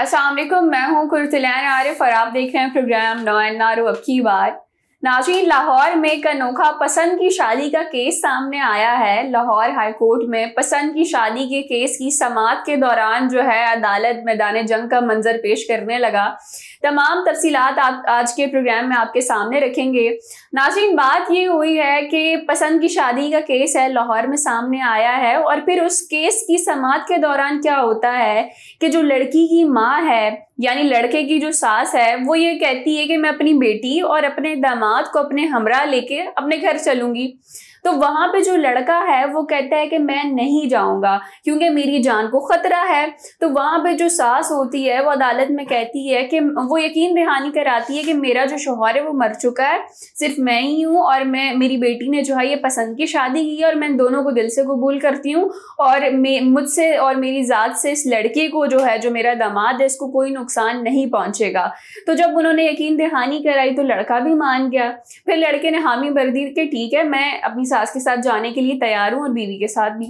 अस्सलाम वालेकुम, मैं हूँ कुर्तलान आरिफ और आप देख रहे हैं प्रोग्राम नो एंड नारो। अब की बार नाज़रीन, लाहौर में एक अनोखा पसंद की शादी का केस सामने आया है। लाहौर हाई कोर्ट में पसंद की शादी के केस की समाअत के दौरान जो है अदालत मैदान जंग का मंजर पेश करने लगा। तमाम तफसीलात आज के प्रोग्राम में आपके सामने रखेंगे। नाज़रीन, बात ये हुई है कि पसंद की शादी का केस है, लाहौर में सामने आया है और फिर उस केस की समाअत के दौरान क्या होता है कि जो लड़की की माँ है यानी लड़के की जो सास है वो ये कहती है कि मैं अपनी बेटी और अपने दामाद को अपने हमरा लेके अपने घर चलूंगी। तो वहां पे जो लड़का है वो कहता है कि मैं नहीं जाऊंगा क्योंकि मेरी जान को खतरा है। तो वहां पे जो सास होती है वो अदालत में कहती है कि वो यकीन दहानी कराती है कि मेरा जो शौहर है वो मर चुका है, सिर्फ मैं ही हूँ और मेरी बेटी ने जो है ये पसंद की शादी की है और मैं दोनों को दिल से कबूल करती हूँ और मुझसे और मेरी ज़ात से इस लड़के को जो है जो मेरा दामाद है इसको कोई नुकसान नहीं पहुंचेगा। तो जब उन्होंने यकीन दहानी कराई तो लड़का भी मान गया। फिर लड़के ने हामी भर दी कि ठीक है, मैं अपनी सास के साथ जाने के लिए तैयार हूं और बीवी के साथ भी।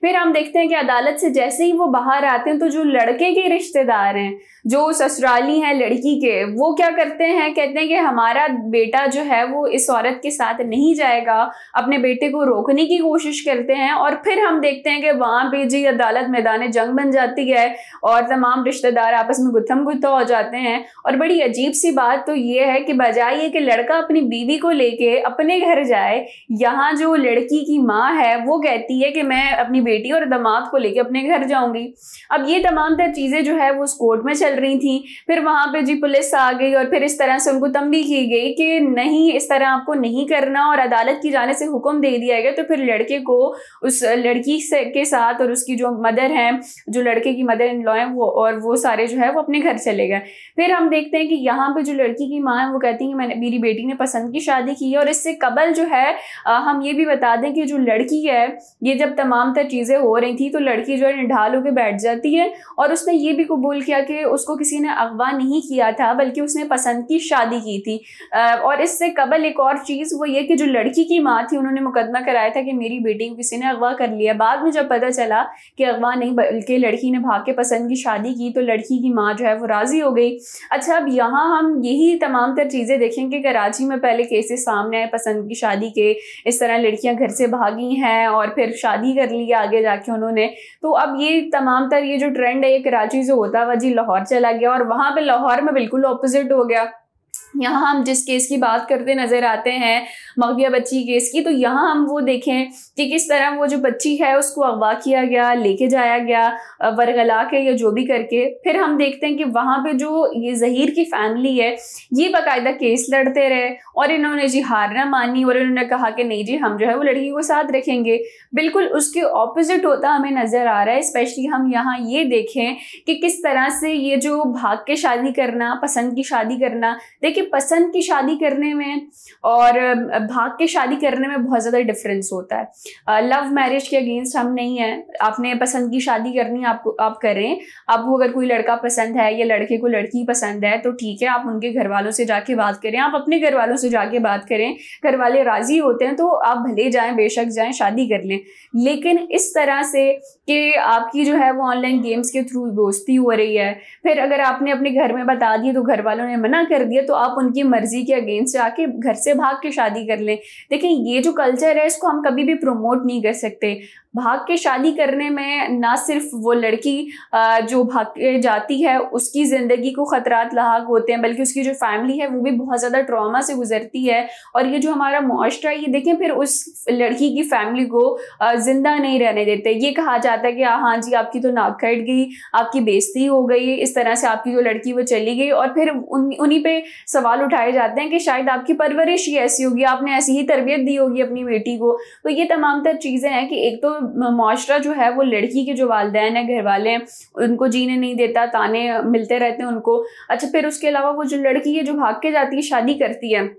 फिर हम देखते हैं कि अदालत से जैसे ही वो बाहर आते हैं तो जो लड़के के रिश्तेदार हैं, जो ससुराली हैं लड़की के, वो क्या करते हैं, कहते हैं कि हमारा बेटा जो है वो इस औरत के साथ नहीं जाएगा, अपने बेटे को रोकने की कोशिश करते हैं। और फिर हम देखते हैं कि वहां पे जी अदालत मैदान जंग बन जाती है और तमाम रिश्तेदार आपस में गुत्थम गुत्था हो जाते हैं। और बड़ी अजीब सी बात तो ये है कि बजाय ये कि लड़का अपनी बीवी को लेके अपने घर जाए, यहाँ जो लड़की की माँ है वो कहती है कि मैं अपनी बेटी और दामाद को लेके अपने घर जाऊंगी। अब ये तमाम तर चीजें जो है वो उस कोर्ट में चल रही थी। फिर वहां पे जी पुलिस आ गई और फिर इस तरह से उनको तंबीह की गई कि नहीं, इस तरह आपको नहीं करना और अदालत की जाने से हुक्म दे दिया गया। तो फिर लड़के को उस लड़की के साथ और उसकी जो मदर है, जो लड़के की मदर इन लॉ है, वो सारे जो है वो अपने घर चले गए। फिर हम देखते हैं कि यहाँ पे जो लड़की की माँ है वो कहती है कि मैंने मेरी बेटी ने पसंद की शादी की है। और इससे कबल जो है हम ये भी बता दें कि जो लड़की है, ये जब तमाम तर चीज़ें हो रही थी तो लड़की जो है निढाल होकर बैठ जाती है और उसने ये भी कबूल किया कि उसको किसी ने अगवा नहीं किया था बल्कि उसने पसंद की शादी की थी। और इससे कबल एक और चीज़ वो ये कि जो लड़की की माँ थी उन्होंने मुकदमा कराया था कि मेरी बेटी को किसी ने अगवा कर लिया। बाद में जब पता चला कि अगवा नहीं बल्कि लड़की ने भाग के पसंद की शादी की तो लड़की की माँ जो है वो राज़ी हो गई। अच्छा, अब यहाँ हम यही तमाम तर चीज़ें देखेंगे। कराची में पहले केसेस सामने आए पसंद की शादी के, इस तरह लड़कियां घर से भागी हैं और फिर शादी कर ली आगे जाके उन्होंने। तो अब ये तमाम तर ये जो ट्रेंड है ये कराची से होता हुआ जी लाहौर चला गया और वहां पे लाहौर में बिल्कुल ऑपोजिट हो गया। यहाँ हम जिस केस की बात करते नजर आते हैं मगविया बच्ची केस की, तो यहाँ हम वो देखें कि किस तरह वो जो बच्ची है उसको अगवा किया गया, लेके जाया गया वरगला के या जो भी करके। फिर हम देखते हैं कि वहाँ पे जो ये जहीर की फैमिली है ये बाकायदा केस लड़ते रहे और इन्होंने जी हार ना मानी और इन्होंने कहा कि नहीं जी हम जो है वो लड़की को साथ रखेंगे। बिल्कुल उसके ऑपोजिट होता हमें नजर आ रहा है। स्पेशली हम यहाँ ये देखें कि किस तरह से ये जो भाग के शादी करना, पसंद की शादी करना, देखिए पसंद की शादी करने में और भाग के शादी करने में बहुत ज़्यादा डिफरेंस होता है। लव मैरिज के अगेंस्ट हम नहीं है। आपने पसंद की शादी करनी है, आप करें। आपको अगर कोई लड़का पसंद है या लड़के को लड़की पसंद है तो ठीक है, आप उनके घर वालों से जाके बात करें, आप अपने घर वालों से जाके बात करें। घर वाले राज़ी होते हैं तो आप भले जाएं, बेशक जाएं, शादी कर लें। लेकिन इस तरह से कि आपकी जो है वो ऑनलाइन गेम्स के थ्रू दोस्ती हो रही है, फिर अगर आपने अपने घर में बता दिया तो घर वालों ने मना कर दिया तो आप उनकी मर्जी के अगेंस्ट जाके घर से भाग के शादी कर लें। देखिए ये जो कल्चर है इसको हम कभी भी प्रमोट नहीं कर सकते। भाग के शादी करने में ना सिर्फ वो लड़की जो भाग के जाती है उसकी ज़िंदगी को ख़तरात लाहक होते हैं, बल्कि उसकी जो फैमिली है वो भी बहुत ज़्यादा ट्रॉमा से गुजरती है। और ये जो हमारा मुआशरा है ये देखें फिर उस लड़की की फैमिली को ज़िंदा नहीं रहने देते। ये कहा जाता है कि हाँ जी आपकी तो नाक कट गई, आपकी बेइज्जती हो गई, इस तरह से आपकी जो लड़की वो चली गई। और फिर उन्हीं पे सवाल उठाए जाते हैं कि शायद आपकी परवरिश ही ऐसी होगी, आपने ऐसी ही तरबियत दी होगी अपनी बेटी को। तो ये तमाम तर चीज़ें हैं कि एक तो मुआशरा जो है वो लड़की के जो वालिदैन है, घर वाले हैं, उनको जीने नहीं देता, ताने मिलते रहते हैं उनको। अच्छा, फिर उसके अलावा वो जो लड़की है जो भाग के जाती है शादी करती है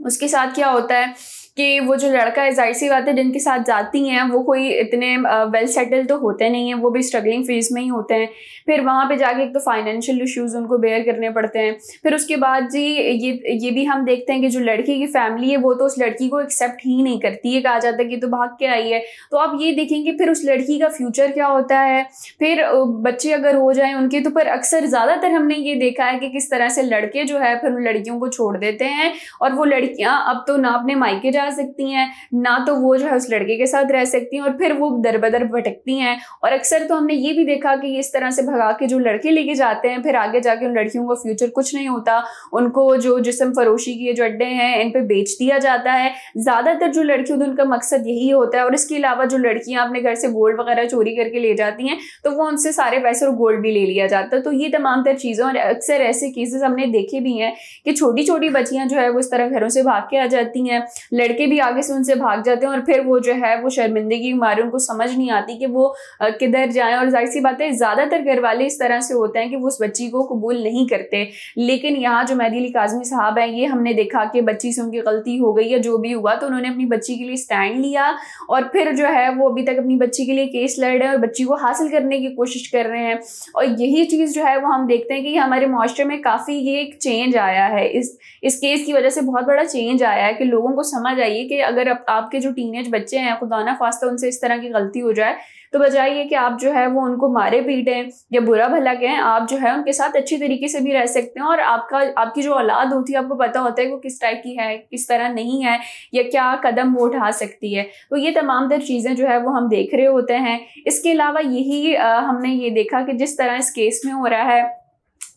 उसके साथ क्या होता है कि वो जो लड़का है, जाहिर सी बात है जिनके साथ जाती हैं वो कोई इतने वेल सेटल तो होते नहीं हैं, वो भी स्ट्रगलिंग फेज में ही होते हैं। फिर वहाँ पे जाके एक तो फाइनेंशियल इश्यूज उनको बेयर करने पड़ते हैं। फिर उसके बाद जी ये भी हम देखते हैं कि जो लड़की की फैमिली है वो तो उस लड़की को एक्सेप्ट ही नहीं करती है, कहा जाता है कि तो भाग के आई है। तो आप ये देखेंगे फिर उस लड़की का फ्यूचर क्या होता है, फिर बच्चे अगर हो जाएं उनके, तो पर अक्सर ज़्यादातर हमने ये देखा है कि किस तरह से लड़के जो है फिर उन लड़कियों को छोड़ देते हैं, और वो लड़कियां अब तो ना अपने मायके जा सकती हैं, ना तो वो जो है उस लड़के के साथ रह सकती हैं, और फिर वो दर बदर भटकती हैं। और अक्सर तो हमने ये भी देखा कि इस तरह से भगा के जो लड़के लेके जाते हैं, फिर आगे जाके उन लड़कियों का फ्यूचर कुछ नहीं होता, उनको जो जिस्म फरोशी के जो अड्डे हैं इन पे बेच दिया जाता है। ज़्यादातर जो लड़की होती है उनका मकसद यही होता है। और इसके अलावा जो लड़कियां अपने घर से गोल्ड वगैरह चोरी करके ले जाती हैं, तो वो उनसे सारे पैसे और गोल्ड भी ले लिया जाता है। तो ये तमाम तर चीज़ें, और अक्सर ऐसे केसेस हमने देखे भी हैं कि छोटी छोटी बच्चियां जो है वो इस तरह घरों से भाग के आ जाती हैं, लड़के भी आगे से उनसे भाग जाते हैं, और फिर वो जो है वो शर्मिंदगी के मारे उनको समझ नहीं आती कि वो किधर जाएं। और जाहिर सी बात है ज़्यादातर घर वाले इस तरह से होते हैं कि वो उस बच्ची को कबूल नहीं करते। लेकिन यहाँ जो मेहदी अली काज़मी साहब हैं, ये हमने देखा कि बच्ची से उनकी गलती हो गई या जो भी हुआ, तो उन्होंने अपनी बच्ची के लिए स्टैंड लिया, और फिर जो है वो अभी तक अपनी बच्ची के लिए केस लड़ रहे हैं और बच्ची को हासिल करने की कोशिश कर रहे हैं। और यही चीज़ जो है वो हम देखते हैं कि हमारे माशरे में काफ़ी ये एक चेंज आया है, इस केस की वजह से बहुत बड़ा चेंज आया है कि लोगों को समझ आई है कि अगर आपके जो टीनेज बच्चे हैं, खुदा ना खास्ता उनसे इस तरह की गलती हो जाए, तो बजाय ये कि आप जो है वो उनको मारे पीटें या बुरा भला कहें, आप जो है उनके साथ अच्छी तरीके से भी रह सकते हैं। और आपकी जो औलाद होती है, आपको पता होता है कि वो किस टाइप की है, किस तरह नहीं है, या क्या कदम वो उठा सकती है। तो ये तमाम तर चीज़ें जो है वो हम देख रहे होते हैं। इसके अलावा यही हमने ये देखा कि जिस तरह इस केस में हो रहा है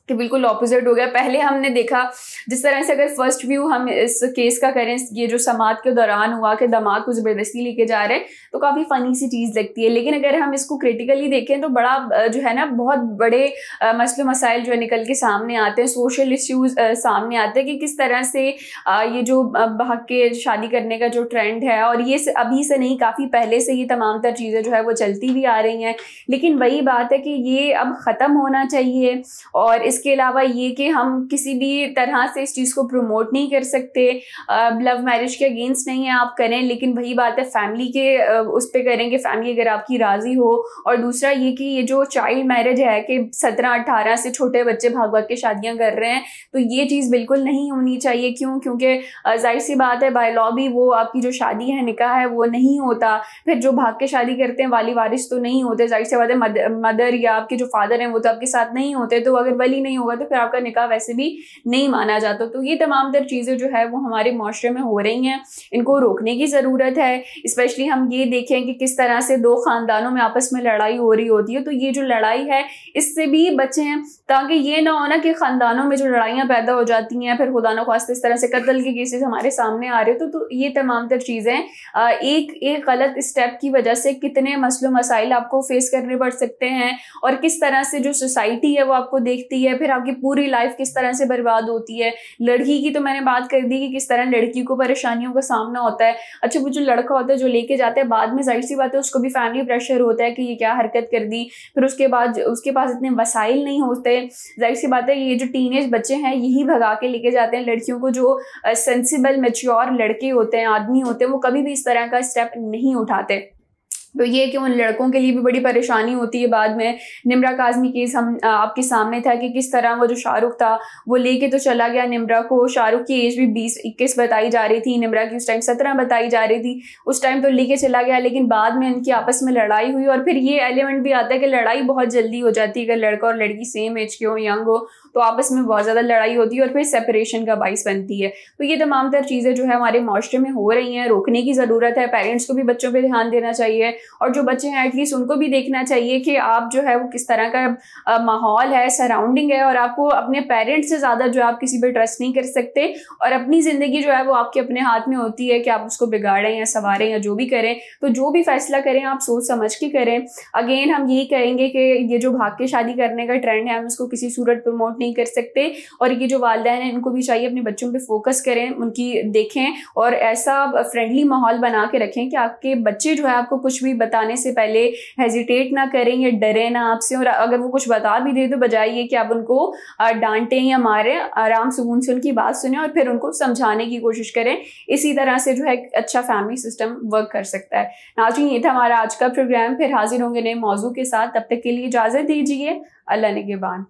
कि बिल्कुल ऑपोजिट हो गया। पहले हमने देखा जिस तरह से, अगर फर्स्ट व्यू हम इस केस का करें, ये जो समात के दौरान हुआ कि दामाद को ज़बरदस्ती लेके जा रहे हैं, तो काफ़ी फ़नी सी चीज़ लगती है। लेकिन अगर हम इसको क्रिटिकली देखें तो बड़ा जो है ना, बहुत बड़े मसले मसाइल जो है निकल के सामने आते हैं, सोशल इश्यूज़ सामने आते हैं कि किस तरह से ये जो भाग के शादी करने का जो ट्रेंड है, और ये अभी से नहीं, काफ़ी पहले से ये तमाम तर चीज़ें जो है वो चलती भी आ रही हैं। लेकिन वही बात है कि ये अब ख़त्म होना चाहिए। और इसके अलावा ये कि हम किसी भी तरह से इस चीज़ को प्रमोट नहीं कर सकते। लव मैरिज के अगेंस्ट नहीं है, आप करें, लेकिन वही बात है फैमिली के उस पर करें कि फैमिली अगर आपकी राज़ी हो। और दूसरा ये कि ये जो चाइल्ड मैरिज है कि 17-18 से छोटे बच्चे भाग भाग के शादियां कर रहे हैं, तो ये चीज़ बिल्कुल नहीं होनी चाहिए। क्योंकि जाहिर सी बात है बाय लॉ भी वो आपकी जो शादी है, निकाह है, वो नहीं होता। फिर जो भाग के शादी करते हैं वाली वारिस तो नहीं होते, जाहिर सी बात है मदर या आपके जो फादर हैं वो तो आपके साथ नहीं होते, तो अगर वली नहीं होगा तो फिर आपका निकाह वैसे भी नहीं माना जाता। तो ये तमाम तर चीज़ें जो है वो हमारे माशरे में हो रही हैं, इनको रोकने की ज़रूरत है। स्पेशली हम ये देखें कि किस तरह से दो ख़ानदानों में आपस में लड़ाई हो रही होती है, तो ये जो लड़ाई है इससे भी बचें, ताकि ये ना हो ना कि ख़ानदानों में जो लड़ाइयाँ पैदा हो जाती हैं, फिर खुदा न ख्वास्ता इस तरह से कत्ल के केसेस हमारे सामने आ रहे। तो ये तमाम तर चीज़ें एक गलत स्टेप की वजह से कितने मसलों मसाइल आपको फेस करने पड़ सकते हैं, और किस तरह से जो सोसाइटी है वो आपको देखती है, फिर आपकी पूरी लाइफ किस तरह से बर्बाद होती है। लड़की की तो मैंने बात कर दी कि किस तरह लड़की को परेशानियों का सामना होता है। अच्छा, वो जो लड़का होता है जो लेके जाता है, बाद में जाहिर सी बात है उसको भी फैमिली प्रेशर होता है कि ये क्या हरकत कर दी, फिर उसके बाद उसके पास इतने वसाइल नहीं होते। जाहिर सी बात है ये जो टीनेज बच्चे हैं यही भगा के लेके जाते हैं लड़कियों को। जो सेंसिबल मैच्योर लड़के होते हैं, आदमी होते हैं, वो कभी भी इस तरह का स्टेप नहीं उठाते। तो ये कि उन लड़कों के लिए भी बड़ी परेशानी होती है बाद में। निम्रा काज़मी केस हम आपके सामने था कि किस तरह वो जो शाहरुख था वो लेके तो चला गया निम्रा को। शाहरुख की एज भी 20-21 बताई जा रही थी, निम्रा की उस टाइम 17 बताई जा रही थी। उस टाइम तो लेके चला गया, लेकिन बाद में उनकी आपस में लड़ाई हुई। और फिर ये एलिमेंट भी आता है कि लड़ाई बहुत जल्दी हो जाती है। अगर लड़का और लड़की सेम एज के हो, यंग हो, तो आपस में बहुत ज़्यादा लड़ाई होती है और फिर सेपरेशन का बाइस बनती है। तो ये तमाम तर चीज़ें जो है हमारे माशरे में हो रही हैं, रोकने की ज़रूरत है। पेरेंट्स को भी बच्चों पे ध्यान देना चाहिए, और जो बच्चे हैं एटलीस्ट उनको भी देखना चाहिए कि आप जो है वो किस तरह का माहौल है, सराउंडिंग है, और आपको अपने पेरेंट्स से ज़्यादा जो है आप किसी पे ट्रस्ट नहीं कर सकते। और अपनी ज़िंदगी जो है वो आपके अपने हाथ में होती है कि आप उसको बिगाड़ें या संवारें या जो भी करें। तो जो भी फैसला करें आप सोच समझ के करें। अगेन हम यही कहेंगे कि ये जो भाग के शादी करने का ट्रेंड है, हम उसको किसी सूरत प्रमोट नहीं कर सकते। और ये जो वालिदैन हैं इनको भी चाहिए अपने बच्चों पे फोकस करें, उनकी देखें और ऐसा फ्रेंडली माहौल बना के रखें कि आपके बच्चे जो है आपको कुछ भी बताने से पहले हेजिटेट ना करें या डरे ना आपसे। और अगर वो कुछ बता भी दे तो बजाय ये कि आप उनको डांटें या मारें, आराम सुकून से उनकी बात सुने और फिर उनको समझाने की कोशिश करें। इसी तरह से जो है एक अच्छा फैमिली सिस्टम वर्क कर सकता है। नाज़रीन, ये था हमारा आज का प्रोग्राम। फिर हाजिर होंगे नए मौजू के साथ, तब तक के लिए इजाज़त दीजिए। अल्लाह निगहबान।